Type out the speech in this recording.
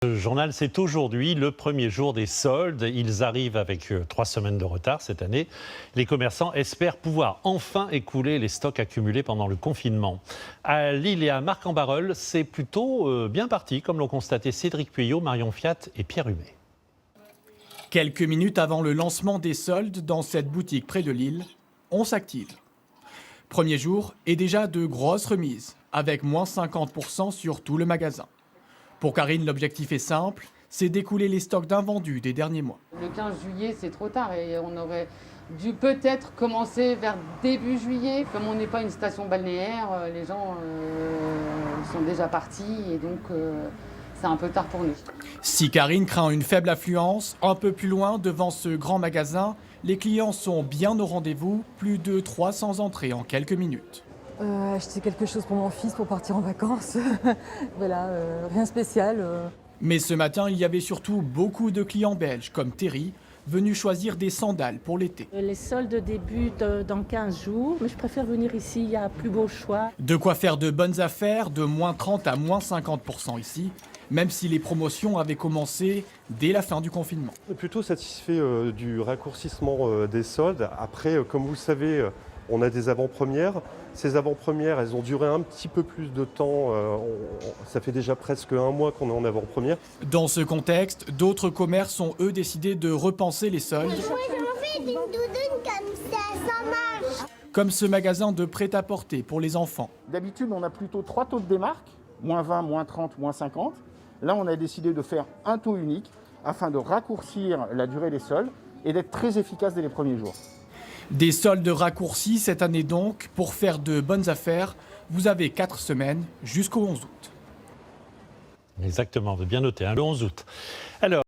Le journal, c'est aujourd'hui le premier jour des soldes. Ils arrivent avec 3 semaines de retard cette année. Les commerçants espèrent pouvoir enfin écouler les stocks accumulés pendant le confinement. À Lille et à Marc-en-Barœul, c'est plutôt bien parti, comme l'ont constaté Cédric Pueyo, Marion Fiat et Pierre Humet. Quelques minutes avant le lancement des soldes dans cette boutique près de Lille, on s'active. Premier jour et déjà de grosses remises, avec moins 50% sur tout le magasin. Pour Karine, l'objectif est simple, c'est d'écouler les stocks d'invendus des derniers mois. Le 15 juillet, c'est trop tard et on aurait dû peut-être commencer vers début juillet. Comme on n'est pas une station balnéaire, les gens sont déjà partis et donc c'est un peu tard pour nous. Si Karine craint une faible affluence, un peu plus loin, devant ce grand magasin, les clients sont bien au rendez-vous, plus de 300 entrées en quelques minutes. Acheter quelque chose pour mon fils pour partir en vacances. Voilà, rien de spécial. Mais ce matin, il y avait surtout beaucoup de clients belges, comme Terry, venus choisir des sandales pour l'été. Les soldes débutent dans 15 jours, mais je préfère venir ici, il y a plus beau choix. De quoi faire de bonnes affaires, de moins 30 à moins 50% ici, même si les promotions avaient commencé dès la fin du confinement. On est plutôt satisfait du raccourcissement des soldes. Après, comme vous le savez, on a des avant-premières. Ces avant-premières, elles ont duré un petit peu plus de temps. Ça fait déjà presque un mois qu'on est en avant-première. Dans ce contexte, d'autres commerces ont eux décidé de repenser les soldes. Moi, j'en fais une doudoune comme ça marche. Comme ce magasin de prêt-à-porter pour les enfants. D'habitude, on a plutôt 3 taux de démarque, moins 20, moins 30, moins 50. Là, on a décidé de faire un taux unique afin de raccourcir la durée des soldes et d'être très efficace dès les premiers jours. Des soldes raccourcis cette année donc. Pour faire de bonnes affaires, vous avez 4 semaines jusqu'au 11 août. Exactement, de bien noter, le 11 août. Alors,